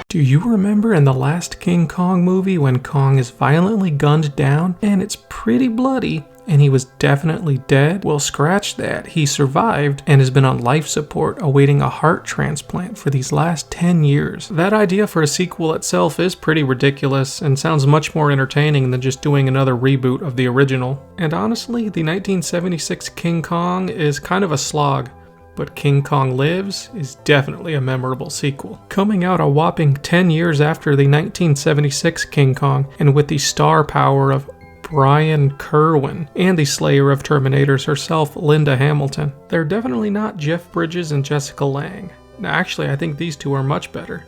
Do you remember in the last King Kong movie when Kong is violently gunned down and it's pretty bloody? And he was definitely dead? Well, scratch that. He survived and has been on life support awaiting a heart transplant for these last 10 years. That idea for a sequel itself is pretty ridiculous and sounds much more entertaining than just doing another reboot of the original. And honestly, the 1976 King Kong is kind of a slog. But King Kong Lives is definitely a memorable sequel. Coming out a whopping 10 years after the 1976 King Kong, and with the star power of Brian Kerwin, and the slayer of Terminators herself, Linda Hamilton. They're definitely not Jeff Bridges and Jessica Lange. Now, actually, I think these two are much better.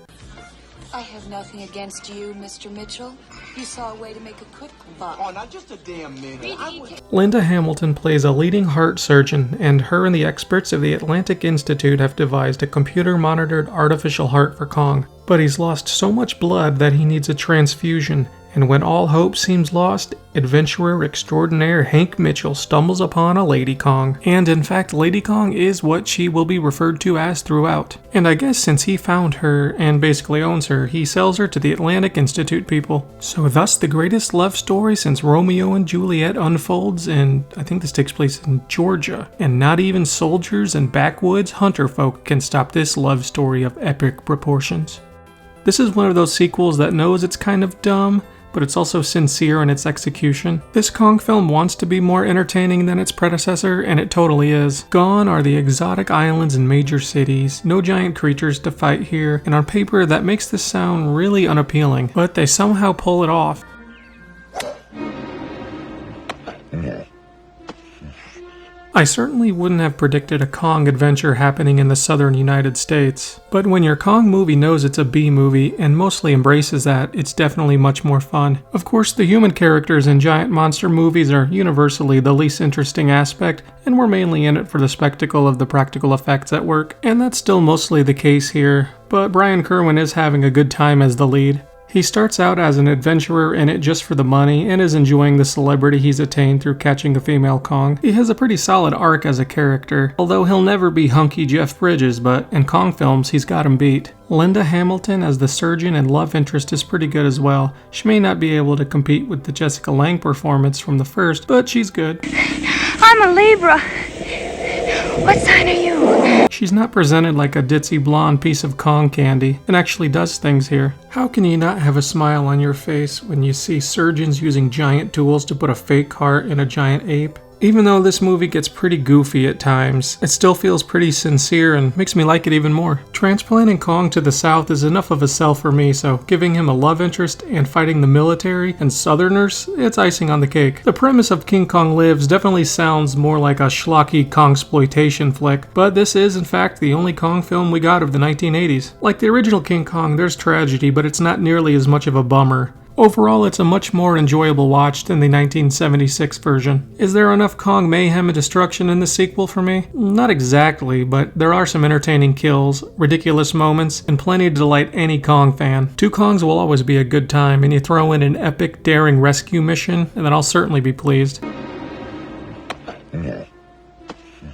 I have nothing against you, Mr. Mitchell. You saw a way to make a quick buck. Oh, not just a damn minute. Linda Hamilton plays a leading heart surgeon, and her and the experts of the Atlantic Institute have devised a computer-monitored artificial heart for Kong. But he's lost so much blood that he needs a transfusion. And when all hope seems lost, adventurer extraordinaire Hank Mitchell stumbles upon a Lady Kong. And in fact, Lady Kong is what she will be referred to as throughout. And I guess since he found her, and basically owns her, he sells her to the Atlantic Institute people. So thus the greatest love story since Romeo and Juliet unfolds, and I think this takes place in Georgia. And not even soldiers and backwoods hunter folk can stop this love story of epic proportions. This is one of those sequels that knows it's kind of dumb, but it's also sincere in its execution. This Kong film wants to be more entertaining than its predecessor, and it totally is. Gone are the exotic islands and major cities, no giant creatures to fight here, and on paper that makes this sound really unappealing, but they somehow pull it off. I certainly wouldn't have predicted a Kong adventure happening in the southern United States, but when your Kong movie knows it's a B movie and mostly embraces that, it's definitely much more fun. Of course, the human characters in giant monster movies are universally the least interesting aspect, and we're mainly in it for the spectacle of the practical effects at work, and that's still mostly the case here, but Brian Kerwin is having a good time as the lead. He starts out as an adventurer in it just for the money and is enjoying the celebrity he's attained through catching a female Kong. He has a pretty solid arc as a character, although he'll never be hunky Jeff Bridges, but in Kong films he's got him beat. Linda Hamilton as the surgeon and love interest is pretty good as well. She may not be able to compete with the Jessica Lange performance from the first, but she's good. I'm a Libra. What sign are you? She's not presented like a ditzy blonde piece of Kong candy, and actually does things here. How can you not have a smile on your face when you see surgeons using giant tools to put a fake heart in a giant ape? Even though this movie gets pretty goofy at times, it still feels pretty sincere and makes me like it even more. Transplanting Kong to the south is enough of a sell for me, so giving him a love interest and fighting the military and southerners, it's icing on the cake. The premise of King Kong Lives definitely sounds more like a schlocky Kongsploitation flick, but this is in fact the only Kong film we got of the 1980s. Like the original King Kong, there's tragedy, but it's not nearly as much of a bummer. Overall, it's a much more enjoyable watch than the 1976 version. Is there enough Kong mayhem and destruction in the sequel for me? Not exactly, but there are some entertaining kills, ridiculous moments, and plenty to delight any Kong fan. Two Kongs will always be a good time, and you throw in an epic, daring rescue mission, and then I'll certainly be pleased.